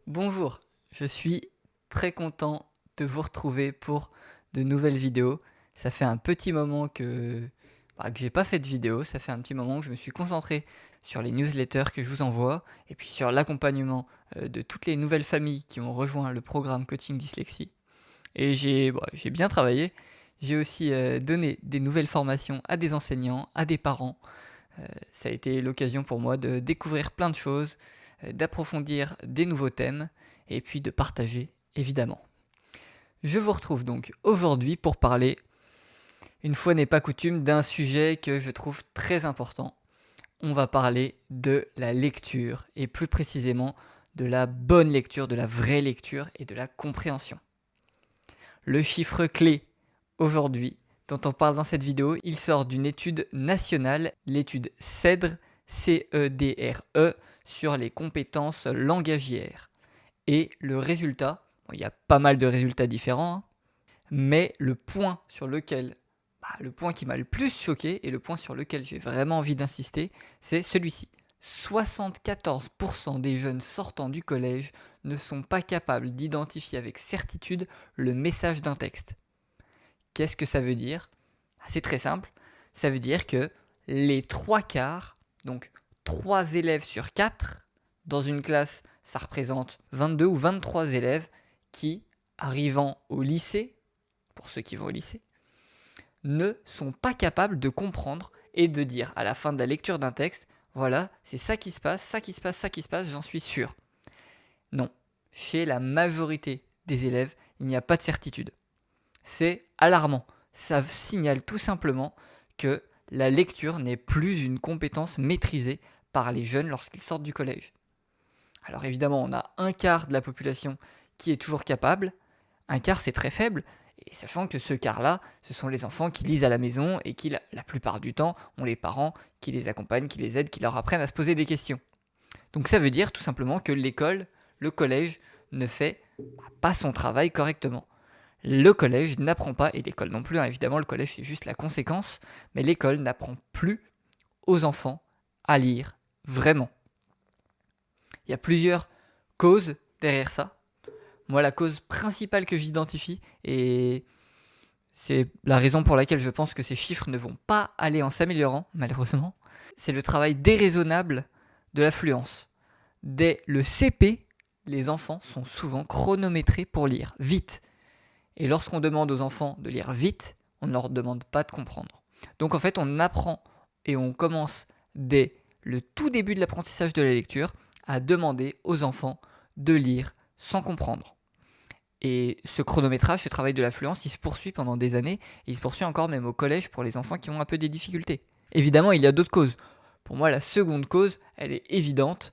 Bonjour, je suis très content de vous retrouver pour de nouvelles vidéos. Ça fait un petit moment que j'ai pas fait de vidéo, ça fait un petit moment que je me suis concentré sur les newsletters que je vous envoie et puis sur l'accompagnement de toutes les nouvelles familles qui ont rejoint le programme Coaching Dyslexie. Et j'ai bien travaillé. J'ai aussi donné des nouvelles formations à des enseignants, à des parents. Ça a été l'occasion pour moi de découvrir plein de choses, d'approfondir des nouveaux thèmes et puis de partager évidemment. Je vous retrouve donc aujourd'hui pour parler, une fois n'est pas coutume, d'un sujet que je trouve très important. On va parler de la lecture et plus précisément de la bonne lecture, de la vraie lecture et de la compréhension. Le chiffre clé aujourd'hui dont on parle dans cette vidéo, il sort d'une étude nationale, l'étude CEDRE, C-E-D-R-E, sur les compétences langagières. Et le résultat, il y a pas mal de résultats différents, mais le point qui m'a le plus choqué et le point sur lequel j'ai vraiment envie d'insister, c'est celui-ci. 74% des jeunes sortant du collège ne sont pas capables d'identifier avec certitude le message d'un texte. Qu'est-ce que ça veut dire ? C'est très simple. Ça veut dire que les 3/4, donc 3 élèves sur 4, dans une classe, ça représente 22 ou 23 élèves qui, arrivant au lycée, pour ceux qui vont au lycée, ne sont pas capables de comprendre et de dire à la fin de la lecture d'un texte, voilà, c'est ça qui se passe, ça qui se passe, ça qui se passe, j'en suis sûr. Non, chez la majorité des élèves, il n'y a pas de certitude. C'est alarmant. Ça signale tout simplement que la lecture n'est plus une compétence maîtrisée par les jeunes lorsqu'ils sortent du collège. Alors évidemment, on a un quart de la population qui est toujours capable. Un quart, c'est très faible. Et sachant que ce quart-là, ce sont les enfants qui lisent à la maison et qui, la plupart du temps, ont les parents qui les accompagnent, qui les aident, qui leur apprennent à se poser des questions. Donc ça veut dire tout simplement que l'école, le collège, ne fait pas son travail correctement. Le collège n'apprend pas, et l'école non plus, évidemment le collège c'est juste la conséquence, mais l'école n'apprend plus aux enfants à lire vraiment. Il y a plusieurs causes derrière ça. Moi la cause principale que j'identifie, et c'est la raison pour laquelle je pense que ces chiffres ne vont pas aller en s'améliorant, malheureusement, c'est le travail déraisonnable de l'affluence. Dès le CP, les enfants sont souvent chronométrés pour lire vite. Et lorsqu'on demande aux enfants de lire vite, on ne leur demande pas de comprendre. Donc en fait, on apprend et on commence dès le tout début de l'apprentissage de la lecture à demander aux enfants de lire sans comprendre. Et ce chronométrage, ce travail de l'affluence, il se poursuit pendant des années, et il se poursuit encore même au collège pour les enfants qui ont un peu des difficultés. Évidemment, il y a d'autres causes. Pour moi, la seconde cause, elle est évidente,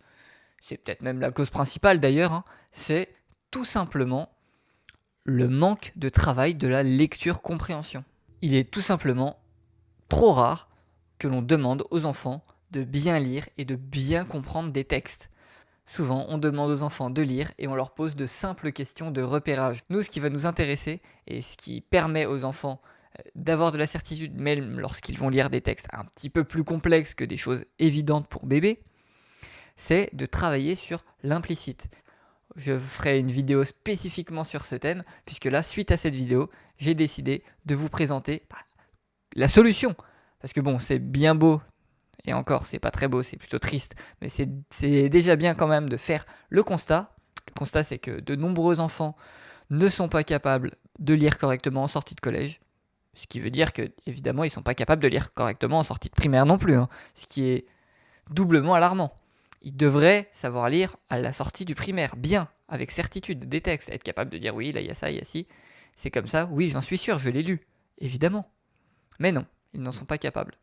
c'est peut-être même la cause principale d'ailleurs, c'est tout simplement le manque de travail de la lecture-compréhension. Il est tout simplement trop rare que l'on demande aux enfants de bien lire et de bien comprendre des textes. Souvent, on demande aux enfants de lire et on leur pose de simples questions de repérage. Nous, ce qui va nous intéresser et ce qui permet aux enfants d'avoir de la certitude, même lorsqu'ils vont lire des textes un petit peu plus complexes que des choses évidentes pour bébé, c'est de travailler sur l'implicite. Je ferai une vidéo spécifiquement sur ce thème, puisque là, suite à cette vidéo, j'ai décidé de vous présenter la solution. Parce que bon, c'est bien beau, et encore, c'est pas très beau, c'est plutôt triste, mais c'est déjà bien quand même de faire le constat. Le constat, c'est que de nombreux enfants ne sont pas capables de lire correctement en sortie de collège, ce qui veut dire que, évidemment, ils ne sont pas capables de lire correctement en sortie de primaire non plus, ce qui est doublement alarmant. Ils devraient savoir lire à la sortie du primaire, bien, avec certitude, des textes, être capable de dire oui, là il y a ça, il y a ci, c'est comme ça, oui, j'en suis sûr, je l'ai lu, évidemment. Mais non, ils n'en sont pas capables.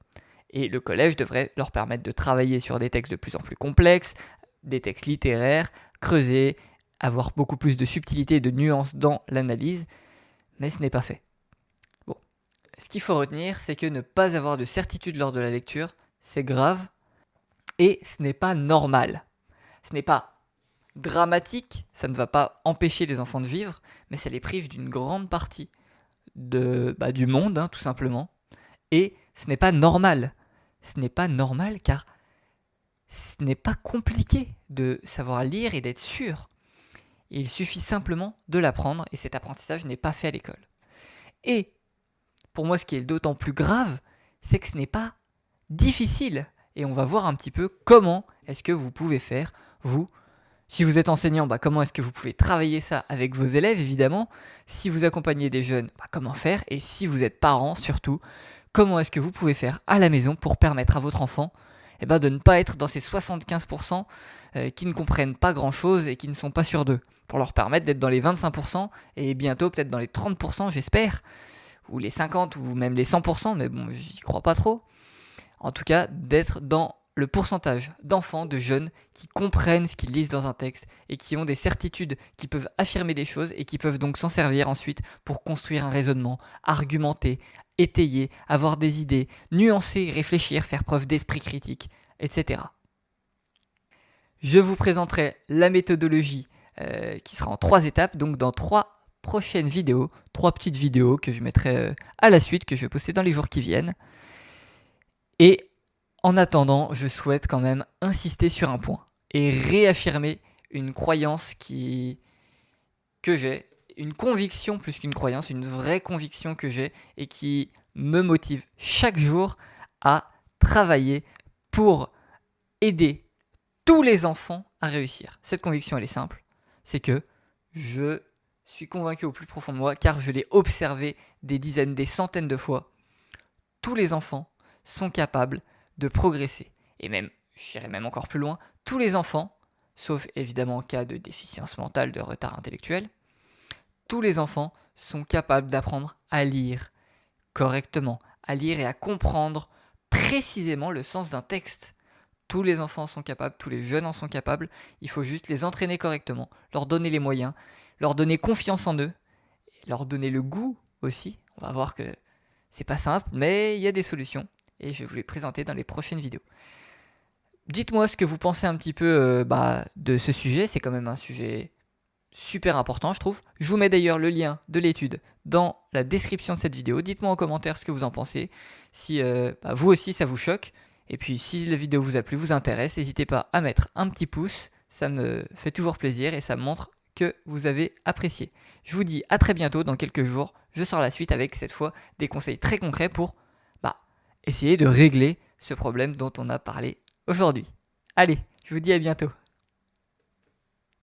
Et le collège devrait leur permettre de travailler sur des textes de plus en plus complexes, des textes littéraires, creuser, avoir beaucoup plus de subtilité et de nuances dans l'analyse, mais ce n'est pas fait. Bon, ce qu'il faut retenir, c'est que ne pas avoir de certitude lors de la lecture, c'est grave, et ce n'est pas normal. Ce n'est pas dramatique, ça ne va pas empêcher les enfants de vivre, mais ça les prive d'une grande partie du monde, tout simplement. Et ce n'est pas normal. Ce n'est pas normal car ce n'est pas compliqué de savoir lire et d'être sûr. Il suffit simplement de l'apprendre et cet apprentissage n'est pas fait à l'école. Et pour moi, ce qui est d'autant plus grave, c'est que ce n'est pas difficile. Et on va voir un petit peu comment est-ce que vous pouvez faire, vous. Si vous êtes enseignant, comment est-ce que vous pouvez travailler ça avec vos élèves, évidemment. Si vous accompagnez des jeunes, comment faire. Et si vous êtes parent, surtout, comment est-ce que vous pouvez faire à la maison pour permettre à votre enfant de ne pas être dans ces 75% qui ne comprennent pas grand-chose et qui ne sont pas sûrs d'eux. Pour leur permettre d'être dans les 25% et bientôt peut-être dans les 30%, j'espère. Ou les 50% ou même les 100%, mais bon, j'y crois pas trop. En tout cas, d'être dans le pourcentage d'enfants, de jeunes qui comprennent ce qu'ils lisent dans un texte et qui ont des certitudes, qui peuvent affirmer des choses et qui peuvent donc s'en servir ensuite pour construire un raisonnement, argumenter, étayer, avoir des idées, nuancer, réfléchir, faire preuve d'esprit critique, etc. Je vous présenterai la méthodologie qui sera en 3 étapes, donc dans 3 prochaines vidéos, 3 petites vidéos que je mettrai à la suite, que je vais poster dans les jours qui viennent. Et en attendant, je souhaite quand même insister sur un point et réaffirmer une croyance que j'ai, une conviction plus qu'une croyance, une vraie conviction que j'ai et qui me motive chaque jour à travailler pour aider tous les enfants à réussir. Cette conviction, elle est simple, c'est que je suis convaincu au plus profond de moi, car je l'ai observé des dizaines, des centaines de fois. Tous les enfants sont capables de progresser. Et même, j'irai même encore plus loin, tous les enfants, sauf évidemment en cas de déficience mentale, de retard intellectuel, tous les enfants sont capables d'apprendre à lire correctement, à lire et à comprendre précisément le sens d'un texte. Tous les enfants en sont capables, tous les jeunes en sont capables, il faut juste les entraîner correctement, leur donner les moyens, leur donner confiance en eux, leur donner le goût aussi. On va voir que c'est pas simple, mais il y a des solutions et je vais vous les présenter dans les prochaines vidéos. Dites-moi ce que vous pensez un petit peu de ce sujet, c'est quand même un sujet super important je trouve. Je vous mets d'ailleurs le lien de l'étude dans la description de cette vidéo. Dites-moi en commentaire ce que vous en pensez, si vous aussi ça vous choque. Et puis si la vidéo vous a plu, vous intéresse, n'hésitez pas à mettre un petit pouce, ça me fait toujours plaisir et ça me montre que vous avez apprécié. Je vous dis à très bientôt, dans quelques jours, je sors la suite avec cette fois des conseils très concrets pour essayer de régler ce problème dont on a parlé aujourd'hui. Allez, je vous dis à bientôt.